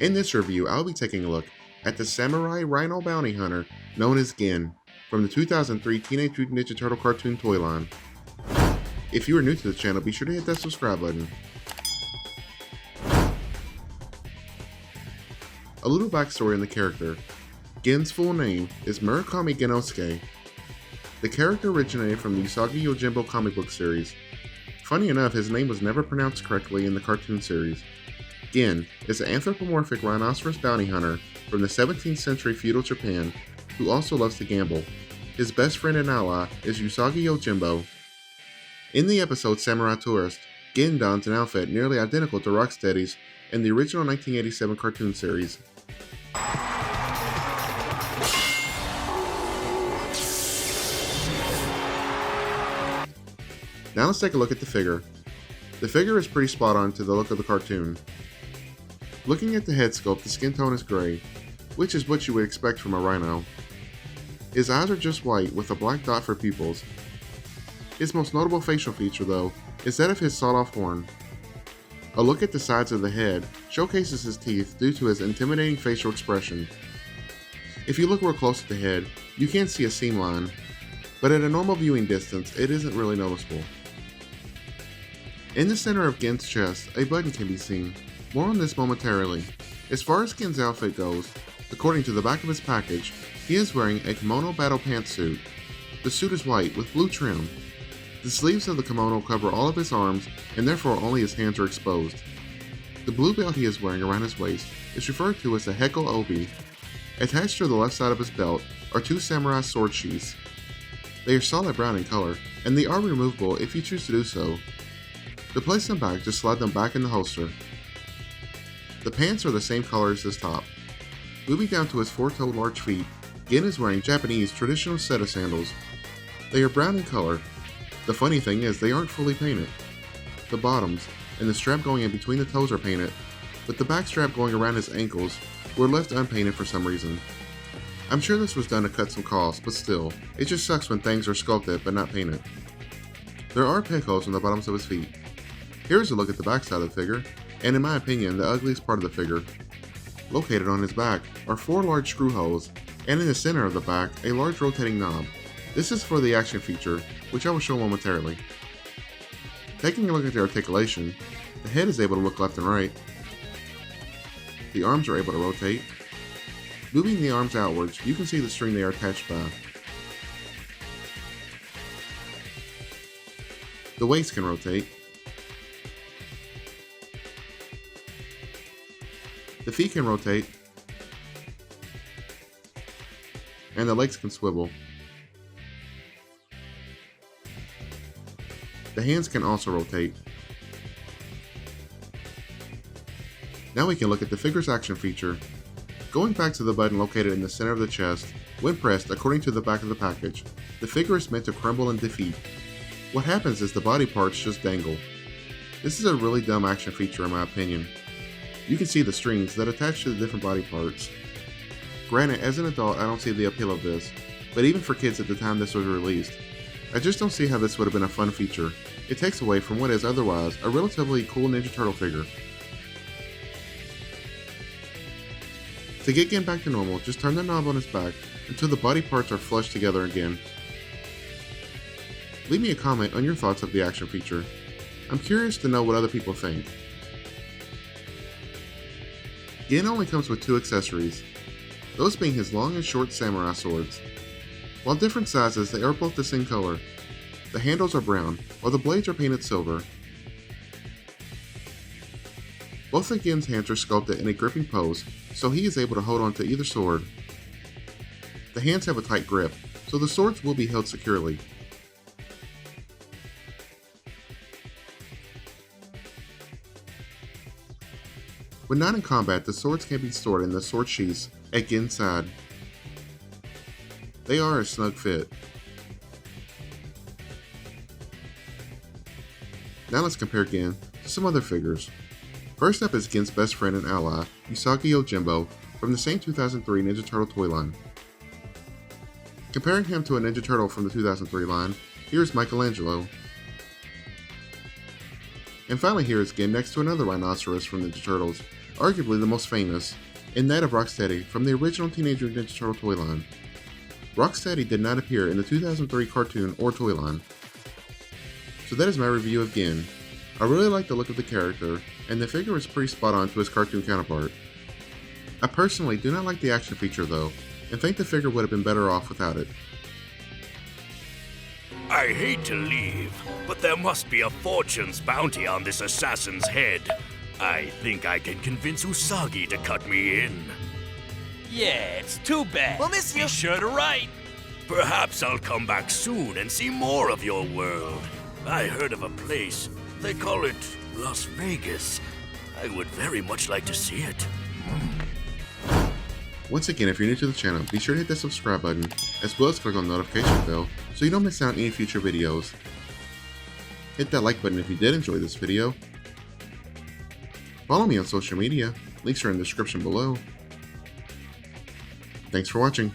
In this review, I'll be taking a look at the samurai rhino bounty hunter known as Gin from the 2003 Teenage Mutant Ninja Turtle cartoon toy line. If you are new to the channel, be sure to hit that subscribe button. A little backstory on the character. Gin's full name is Murakami Genosuke. The character originated from the Usagi Yojimbo comic book series. Funny enough, his name was never pronounced correctly in the cartoon series. Gin is an anthropomorphic rhinoceros bounty hunter from the 17th century feudal Japan who also loves to gamble. His best friend and ally is Usagi Yojimbo. In the episode Samurai Tourist, Gin dons an outfit nearly identical to Rocksteady's in the original 1987 cartoon series. Now let's take a look at the figure. The figure is pretty spot on to the look of the cartoon. Looking at the head sculpt, the skin tone is gray, which is what you would expect from a rhino. His eyes are just white with a black dot for pupils. His most notable facial feature, though, is that of his sawed-off horn. A look at the sides of the head showcases his teeth due to his intimidating facial expression. If you look real close at the head, you can see a seam line, but at a normal viewing distance, it isn't really noticeable. In the center of Gin's chest, a button can be seen. More on this momentarily. As far as Gin's outfit goes, according to the back of his package, he is wearing a kimono battle pantsuit. The suit is white with blue trim. The sleeves of the kimono cover all of his arms and therefore only his hands are exposed. The blue belt he is wearing around his waist is referred to as a Heko Obi. Attached to the left side of his belt are two samurai sword sheaths. They are solid brown in color, and they are removable if you choose to do so. To place them back, just slide them back in the holster. The pants are the same color as his top. Moving down to his four-toed large feet, Gin is wearing Japanese traditional set of sandals. They are brown in color. The funny thing is they aren't fully painted. The bottoms and the strap going in between the toes are painted, but the back strap going around his ankles were left unpainted for some reason. I'm sure this was done to cut some costs, but still, it just sucks when things are sculpted but not painted. There are peg holes on the bottoms of his feet. Here's a look at the back side of the figure, and in my opinion, the ugliest part of the figure. Located on his back are four large screw holes, and in the center of the back, a large rotating knob. This is for the action feature, which I will show momentarily. Taking a look at the articulation, the head is able to look left and right. The arms are able to rotate. Moving the arms outwards, you can see the string they are attached by. The waist can rotate. The feet can rotate. And the legs can swivel. The hands can also rotate. Now we can look at the figure's action feature. Going back to the button located in the center of the chest, when pressed according to the back of the package, the figure is meant to crumble in defeat. What happens is the body parts just dangle. This is a really dumb action feature in my opinion. You can see the strings that attach to the different body parts. Granted, as an adult I don't see the appeal of this, but even for kids at the time this was released, I just don't see how this would have been a fun feature. It takes away from what is otherwise a relatively cool Ninja Turtle figure. To get Gin back to normal, just turn the knob on his back until the body parts are flushed together again. Leave me a comment on your thoughts of the action feature. I'm curious to know what other people think. Gin only comes with two accessories, those being his long and short samurai swords. While different sizes, they are both the same color. The handles are brown, while the blades are painted silver. Both of Gin's hands are sculpted in a gripping pose, so he is able to hold on to either sword. The hands have a tight grip, so the swords will be held securely. When not in combat, the swords can be stored in the sword sheaths at Gin's side. They are a snug fit. Now let's compare Gin to some other figures. First up is Gin's best friend and ally, Usagi Yojimbo, from the same 2003 Ninja Turtle toy line. Comparing him to a Ninja Turtle from the 2003 line, here's Michelangelo. And finally here is Gin next to another rhinoceros from Ninja Turtles, arguably the most famous, and that of Rocksteady from the original Teenage Mutant Ninja Turtle toy line. Rocksteady did not appear in the 2003 cartoon or toy line. So that is my review of Gin. I really like the look of the character, and the figure is pretty spot on to his cartoon counterpart. I personally do not like the action feature though, and think the figure would have been better off without it. I hate to leave, but there must be a fortune's bounty on this assassin's head. I think I can convince Usagi to cut me in. Yeah, it's too bad. We'll miss you. Be sure to write. Perhaps I'll come back soon and see more of your world. I heard of a place. They call it Las Vegas. I would very much like to see it. Once again, if you're new to the channel, be sure to hit that subscribe button, as well as click on the notification bell so you don't miss out on any future videos. Hit that like button if you did enjoy this video. Follow me on social media, links are in the description below. Thanks for watching.